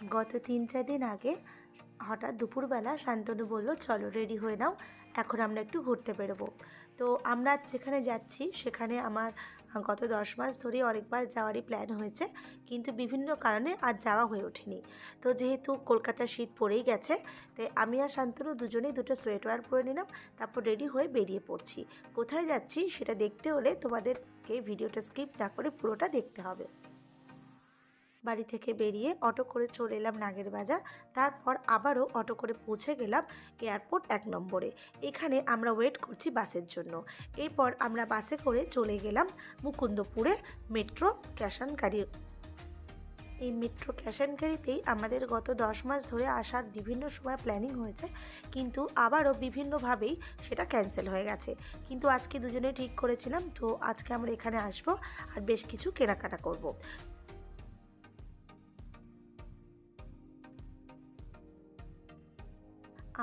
গত ৩-৪ দিন আগে হঠাৎ দুপুরবেলা শান্তনু বলল, চলো রেডি হয়ে নাও, এখন আমরা একটু ঘুরতে বেরোবো। তো আমরা যেখানে যাচ্ছি সেখানে আমার গত 10 মাস ধরেই অনেকবার যাওয়ারই প্ল্যান হয়েছে, কিন্তু বিভিন্ন কারণে আর যাওয়া হয়ে ওঠেনি। তো যেহেতু কলকাতার শীত পড়েই গেছে, তাই আমি আর শান্তনু দুজনেই দুটো সোয়েটার পরে নিলাম, তারপর রেডি হয়ে বেরিয়ে পড়ছি। কোথায় যাচ্ছি সেটা দেখতে হলে তোমাদেরকে ভিডিওটা স্কিপ না করে পুরোটা দেখতে হবে। বাড়ি থেকে বেরিয়ে অটো করে চলে এলাম নাগের বাজার, তারপর আবারও অটো করে পৌঁছে গেলাম এয়ারপোর্ট 1 নম্বরে। এখানে আমরা ওয়েট করছি বাসের জন্য। এরপর আমরা বাসে করে চলে গেলাম মুকুন্দপুরে মেট্রো ক্যাশ অ্যান্ড ক্যারি। এই মেট্রো ক্যাশ অ্যান্ড ক্যারিতেই আমাদের গত 10 মাস ধরে আসার বিভিন্ন সময় প্ল্যানিং হয়েছে, কিন্তু আবারও বিভিন্নভাবেই সেটা ক্যান্সেল হয়ে গেছে। কিন্তু আজকে দুজনে ঠিক করেছিলাম, তো আজকে আমরা এখানে আসবো আর বেশ কিছু কেনাকাটা করব।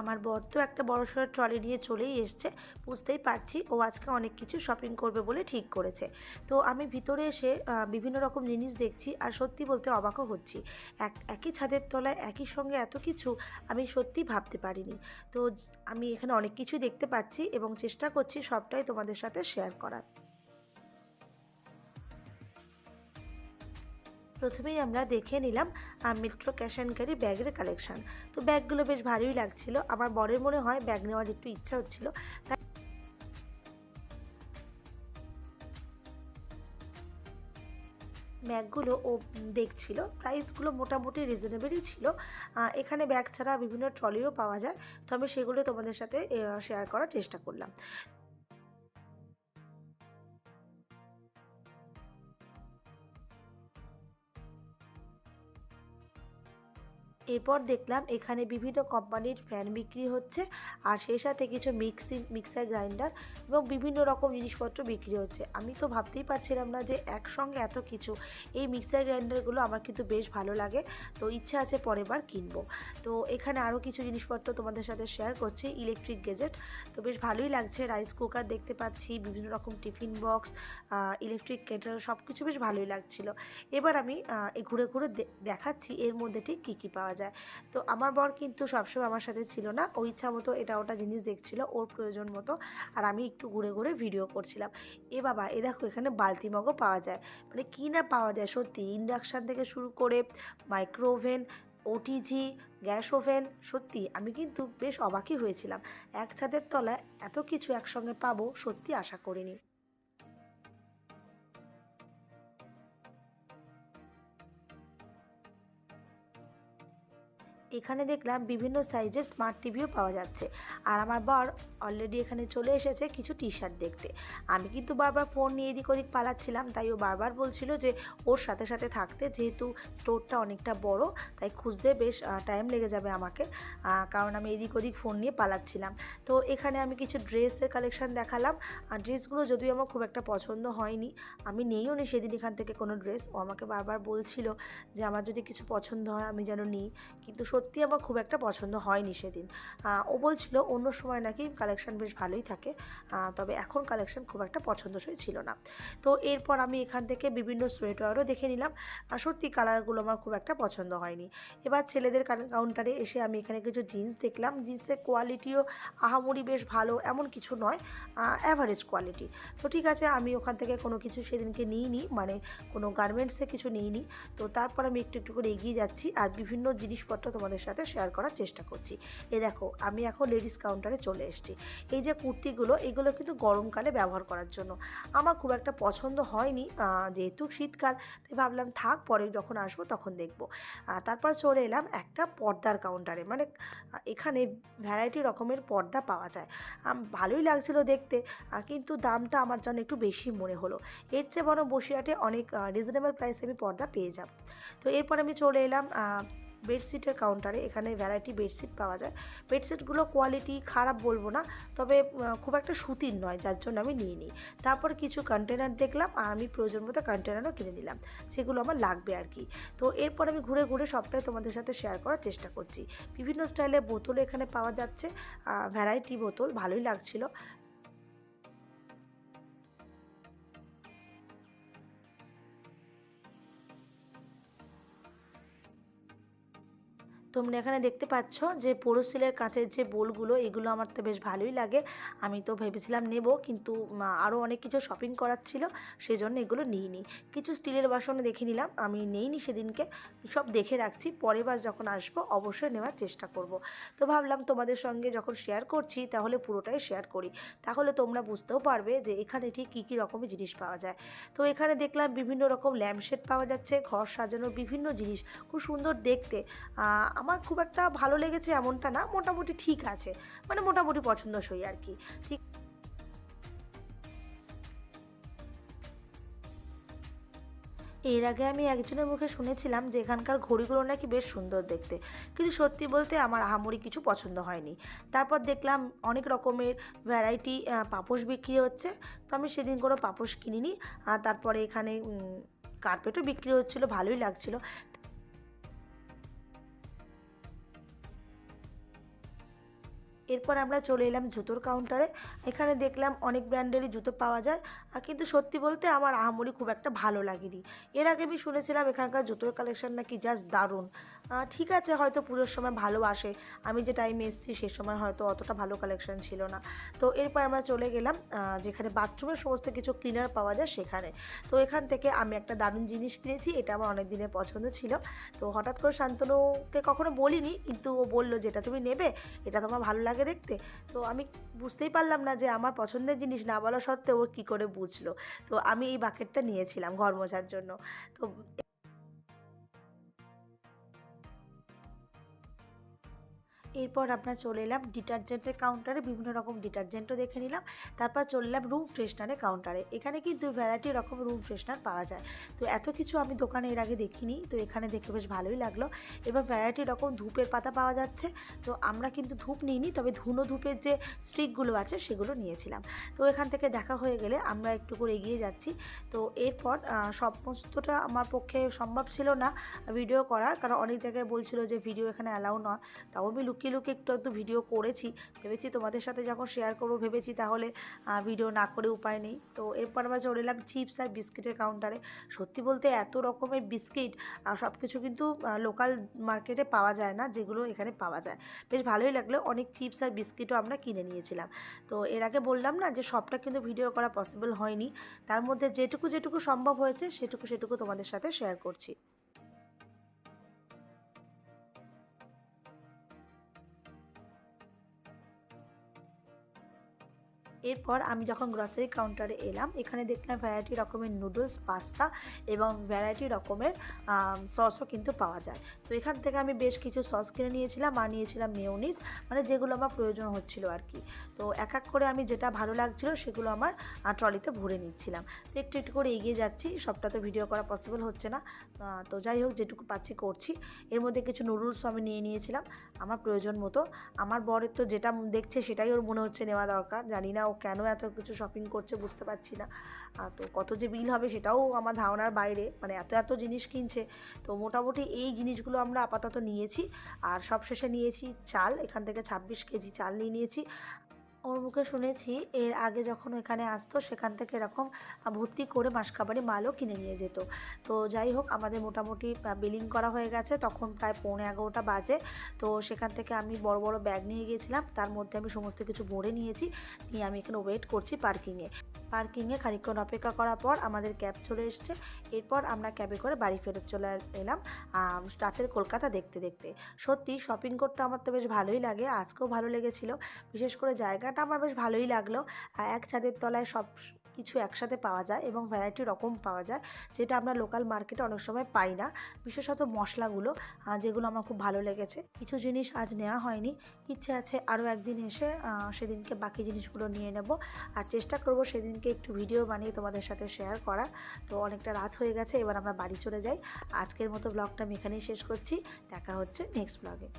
আমার বর তো একটা বড়সড় ট্রলি নিয়ে চলেই এসছে, বুঝতেই পারছি ও আজকে অনেক কিছু শপিং করবে বলে ঠিক করেছে। তো আমি ভিতরে এসে বিভিন্ন রকম জিনিস দেখছি আর সত্যি বলতে অবাকও হচ্ছি। একই ছাদের তলায় একই সঙ্গে এত কিছু আমি সত্যি ভাবতে পারিনি। তো আমি এখানে অনেক কিছুই দেখতে পাচ্ছি এবং চেষ্টা করছি সবটাই তোমাদের সাথে শেয়ার করার। প্রথমেই আমরা দেখে নিলাম মেট্রো ক্যাশ অ্যান্ড ক্যারি ব্যাগের কালেকশান। তো ব্যাগগুলো বেশ ভালোই লাগছিল, আমার বরের মনে হয় ব্যাগ নেওয়ার একটু ইচ্ছা হচ্ছিল, তাই ব্যাগগুলো ও দেখছিল। প্রাইসগুলো মোটামুটি রিজনেবলই ছিল। এখানে ব্যাগ ছাড়া বিভিন্ন ট্রলিও পাওয়া যায়, তো আমি সেগুলো তোমাদের সাথে শেয়ার করার চেষ্টা করলাম। এরপর দেখলাম এখানে বিভিন্ন কোম্পানির ফ্যান বিক্রি হচ্ছে, আর সেই সাথে কিছু মিক্সার গ্রাইন্ডার এবং বিভিন্ন রকম জিনিসপত্র বিক্রি হচ্ছে। আমি তো ভাবতেই পারছিলাম না যে একসঙ্গে এত কিছু। এই মিক্সার গ্রাইন্ডারগুলো আমার কিন্তু বেশ ভালো লাগে, তো ইচ্ছা আছে পরের বার কিনবো। তো এখানে আরও কিছু জিনিসপত্র তোমাদের সাথে শেয়ার করছি, ইলেকট্রিক গেজেট। তো বেশ ভালোই লাগছে, রাইস কুকার দেখতে পাচ্ছি, বিভিন্ন রকম টিফিন বক্স, ইলেকট্রিক কেটল, সব কিছু বেশ ভালোই লাগছিল। এবার আমি ঘুরে ঘুরে দেখাচ্ছি এর মধ্যে ঠিক কী কী পাওয়া যায়। তো আমার বর কিন্তু সবসময় আমার সাথে ছিল না, ও ইচ্ছা মতো এটা ওটা জিনিস দেখছিল ওর প্রয়োজন মতো, আর আমি একটু ঘুরে ঘুরে ভিডিও করছিলাম। এ বাবা, এ দেখো এখানে বালতি মগও পাওয়া যায়, মানে কী না পাওয়া যায় সত্যি। ইন্ডাকশান থেকে শুরু করে micro oven, OTG, gas oven, সত্যি আমি কিন্তু বেশ অবাকই হয়েছিলাম। এক ছাদের তলায় এত কিছু একসঙ্গে পাবো সত্যি আশা করিনি। এখানে দেখলাম বিভিন্ন সাইজের স্মার্ট টিভিও পাওয়া যাচ্ছে, আর আমার বর অলরেডি এখানে চলে এসেছে কিছু টি শার্ট দেখতে। আমি কিন্তু বারবার ফোন নিয়ে এদিক ওদিক পালাচ্ছিলাম, তাই ও বারবার বলছিল যে ওর সাথে সাথে থাকতে, যেহেতু স্টোরটা অনেকটা বড়, তাই খুঁজতে বেশ টাইম লেগে যাবে আমাকে, কারণ আমি এদিক ওদিক ফোন নিয়ে পালাচ্ছিলাম। তো এখানে আমি কিছু ড্রেসের কালেকশান দেখালাম, আর ড্রেসগুলো যদিও আমার খুব একটা পছন্দ হয়নি, আমি নেইও নি সেদিন এখান থেকে কোনো ড্রেস। ও আমাকে বারবার বলছিল যে আমার যদি কিছু পছন্দ হয় আমি যেন নিই, কিন্তু সত্যি আমার খুব একটা পছন্দ হয়নি সেদিন। ও বলছিল অন্য সময় নাকি কালেকশান বেশ ভালোই থাকে, তবে এখন কালেকশান খুব একটা পছন্দসই ছিল না। তো এরপর আমি এখান থেকে বিভিন্ন সোয়েটারও দেখে নিলাম, আর সত্যি কালারগুলো আমার খুব একটা পছন্দ হয়নি। এবার ছেলেদের কাউন্টারে এসে আমি এখানে কিছু জিন্স দেখলাম, জিন্সের কোয়ালিটিও আহামরি বেশ ভালো এমন কিছু নয়, অ্যাভারেজ কোয়ালিটি। তো ঠিক আছে, আমি ওখান থেকে কোনো কিছু সেদিনকে নিইনি, মানে কোনো গার্মেন্টসে কিছু নিইনি। তো তারপর আমি একটু একটু করে এগিয়ে যাচ্ছি আর বিভিন্ন জিনিসপত্র তোমাদের সাথে শেয়ার করার চেষ্টা করছি। এ দেখো, আমি এখন লেডিস কাউন্টারে চলে এসেছি। এই যে কুর্তিগুলো, এগুলো কিন্তু গরমকালে ব্যবহার করার জন্য। আমার খুব একটা পছন্দ হয়নি, যেহেতু শীতকাল, তাই ভাবলাম থাক, পরে যখন আসবো তখন দেখবো। তারপর চলে এলাম একটা পর্দার কাউন্টারে, মানে এখানে ভ্যারাইটি রকমের পর্দা পাওয়া যায়। ভালোই লাগছিল দেখতে, কিন্তু দামটা আমার জন্য একটু বেশি মনে হলো। এর চেয়ে বরং বসিরহাটে অনেক রিজনেবল প্রাইসে আমি পর্দা পেয়ে যাব। তো এরপর আমি চলে এলাম বেডশিটের কাউন্টারে। এখানে ভ্যারাইটি বেডশিট পাওয়া যায়। বেডশিটগুলো কোয়ালিটি খারাপ বলবো না, তবে খুব একটা সুতির নয়, যার জন্য আমি নিয়ে নিই। তারপর কিছু কন্টেনার দেখলাম, আর আমি প্রয়োজন মতো কন্টেনারও কিনে নিলাম, যেগুলো আমার লাগবে আর কি। তো এরপর আমি ঘুরে ঘুরে সবটাই তোমাদের সাথে শেয়ার করার চেষ্টা করছি। বিভিন্ন স্টাইলের বোতল এখানে পাওয়া যাচ্ছে, ভ্যারাইটি বোতল, ভালোই লাগছিল। তোমরা এখানে দেখতে পাচ্ছ যে পোরোসিলের কাঁচের যে বোলগুলো, এগুলো আমার তো বেশ ভালোই লাগে। আমি তো ভেবেছিলাম নেব, কিন্তু আরও অনেক কিছু শপিং করার ছিল, সেজন্য এগুলো নিইনি। কিছু স্টিলের বাসনে দেখে নিলাম, আমি নেইনি সেদিনকে, সব দেখে রাখছি, পরের বার যখন আসবো অবশ্যই নেওয়ার চেষ্টা করব। তো ভাবলাম তোমাদের সঙ্গে যখন শেয়ার করছি তাহলে পুরোটাই শেয়ার করি, তাহলে তোমরা বুঝতেও পারবে যে এখানে ঠিক কী কী রকমের জিনিস পাওয়া যায়। তো এখানে দেখলাম বিভিন্ন রকম ল্যাম্পশেড পাওয়া যাচ্ছে, ঘর সাজানোর বিভিন্ন জিনিস, খুব সুন্দর দেখতে। আমার খুব একটা ভালো লেগেছে এমনটা না, মোটামুটি ঠিক আছে, মানে মোটামুটি পছন্দসই আর কি। ঠিক এর আগে আমি একজনের মুখে শুনেছিলাম যে এখানকার ঘড়িগুলো নাকি বেশ সুন্দর দেখতে, কিন্তু সত্যি বলতে আমার আহামরি কিছু পছন্দ হয়নি। তারপর দেখলাম অনেক রকমের ভ্যারাইটি পাপোশ বিক্রি হচ্ছে, তো আমি সেদিন কোনো পাপোশ কিনিনি। তারপরে এখানে কার্পেটও বিক্রি হচ্ছিলো, ভালোই লাগছিলো। এরপর আমরা চলে এলাম জুতোর কাউন্টারে। এখানে দেখলাম অনেক ব্র্যান্ডেরই জুতো পাওয়া যায়, কিন্তু সত্যি বলতে আমার আহামরি খুব একটা ভালো লাগেনি। এর আগে আমি শুনেছিলাম এখানকার জুতোর কালেকশন নাকি জাস্ট দারুণ। ঠিক আছে, হয়তো পুজোর সময় ভালো আসে, আমি যে টাইমে এসেছি সে সময় হয়তো অতটা ভালো কালেকশন ছিল না। তো এরপর আমরা চলে গেলাম যেখানে বাথরুমের সমস্ত কিছু ক্লিনার পাওয়া যায় সেখানে। তো এখান থেকে আমি একটা দারুণ জিনিস কিনেছি, এটা আমার অনেক দিনের পছন্দ ছিল। তো হঠাৎ করে শান্তনুকে কখনো বলিনি, কিন্তু ও বললো যে এটা তুমি নেবে, এটা তোমার ভালো লাগে দেখতে। তো আমি বুঝতেই পারলাম না যে আমার পছন্দের জিনিস না বলা সত্ত্বেও ও কী করে বুঝলো। তো আমি এই বাকেটটা নিয়েছিলাম ঘর মোছার জন্য। তো এরপর আমরা চলে এলাম ডিটারজেন্টের কাউন্টারে, বিভিন্ন রকম ডিটারজেন্টও দেখে নিলাম। তারপর চলে এলাম রুম ফ্রেশনারের কাউন্টারে। এখানে কিন্তু ভ্যারাইটি রকম রুম ফ্রেশনার পাওয়া যায়। তো এত কিছু আমি দোকানে এর আগে দেখিনি, তো এখানে দেখে বেশ ভালোই লাগলো। এবার ভ্যারাইটি রকম ধূপের পাতা পাওয়া যাচ্ছে। তো আমরা কিন্তু ধূপ নিইনি, তবে ধুনো ধূপের যে স্টিকগুলো আছে সেগুলো নিয়েছিলাম। তো এখান থেকে দেখা হয়ে গেলে আমরা একটু করে এগিয়ে যাচ্ছি। তো এরপর সমস্তটা আমার পক্ষে সম্ভব ছিল না ভিডিও করার, কারণ অনেক জায়গায় বলছিল যে ভিডিও এখানে অ্যালাউ নয়। তাও আমি লুকিয়ে লুকিয়ে একটু একটু ভিডিও করেছি, ভেবেছি তোমাদের সাথে যখন শেয়ার করবো ভেবেছি তাহলে ভিডিও না করে উপায় নেই। তো এরপর আমরা চলে এলাম চিপস আর বিস্কিটের কাউন্টারে। সত্যি বলতে এত রকমের বিস্কিট সব কিছু কিন্তু লোকাল মার্কেটে পাওয়া যায় না, যেগুলো এখানে পাওয়া যায়। বেশ ভালোই লাগলো, অনেক চিপস আর বিস্কিটও আমরা কিনে নিয়েছিলাম। তো এর আগে বললাম না যে সবটা কিন্তু ভিডিও করা পসিবল হয়নি, তার মধ্যে যেটুকু যেটুকু সম্ভব হয়েছে সেটুকু তোমাদের সাথে শেয়ার করছি। এরপর আমি যখন গ্রসারি কাউন্টারে এলাম, এখানে দেখলাম ভ্যারাইটি রকমের নুডলস, পাস্তা এবং ভ্যারাইটি রকমের সসও কিন্তু পাওয়া যায়। তো এখান থেকে আমি বেশ কিছু সস কিনে নিয়েছিলাম, আর নিয়েছিলাম মেয়োনিজ, মানে যেগুলো আমার প্রয়োজন হচ্ছিল আর কি। তো এক এক করে আমি যেটা ভালো লাগছিলো সেগুলো আমার ট্রলিতে ভরে নিচ্ছিলাম। তো একটু একটু করে এগিয়ে যাচ্ছি, সবটা তো ভিডিও করা পসিবল হচ্ছে না। তো যাই হোক, যেটুকু পাচ্ছি করছি। এর মধ্যে কিছু নুডলসও আমি নিয়ে নিয়েছিলাম আমার প্রয়োজন মতো। আমার বরের তো যেটা দেখছে সেটাই ওর মনে হচ্ছে নেওয়া দরকার, জানি না ও কেন এত কিছু শপিং করছে, বুঝতে পারছি না। তো কত যে বিল হবে সেটাও আমার ধারণার বাইরে, মানে এত এত জিনিস কিনছে। তো মোটামুটি এই জিনিসগুলো আমরা আপাতত নিয়েছি। আর সবশেষে নিয়েছি চাল, এখান থেকে 26 কেজি চাল নিয়ে নিয়েছি। ওর মুখে শুনেছি এর আগে যখন এখানে আসতো সেখান থেকে এরকম ভর্তি করে মাসকাবারি মালও কিনে নিয়ে যেত। তো যাই হোক, আমাদের মোটামুটি বিলিং করা হয়ে গেছে, তখন প্রায় 11:15 বাজে। তো সেখান থেকে আমি বড় বড় ব্যাগ নিয়ে গিয়েছিলাম, তার মধ্যে আমি সমস্ত কিছু ভরে নিয়েছি, নিয়ে আমি এখানে ওয়েট করছি পার্কিংয়ে খানিকক্ষণ অপেক্ষা করার পর আমাদের ক্যাব চলে এসছে। এরপর আমরা ক্যাবে করে বাড়ি ফেরত চলে এলাম রাতের কলকাতা দেখতে দেখতে। সত্যি শপিং করতে আমার তো বেশ ভালোই লাগে, আজকেও ভালো লেগেছিলো। বিশেষ করে জায়গাটা আমার বেশ ভালোই লাগলো। এক ছাদের তলায় সব কিছু একসাথে পাওয়া যায় এবং ভ্যারাইটি রকম পাওয়া যায়, যেটা আমরা লোকাল মার্কেটে অনেক সময় পাই না। বিশেষত মশলাগুলো, যেগুলো আমার খুব ভালো লেগেছে। কিছু জিনিস আজ নেওয়া হয়নি, ইচ্ছে আছে আরও একদিন এসে সেদিনকে বাকি জিনিসগুলো নিয়ে নেব। আর চেষ্টা করব সেদিনকে একটু ভিডিও বানিয়ে তোমাদের সাথে শেয়ার করা। তো অনেকটা রাত হয়ে গেছে, এবার আমরা বাড়ি চলে যাই। আজকের মতো ব্লগটা আমি এখানেই শেষ করছি, দেখা হচ্ছে নেক্সট ব্লগে।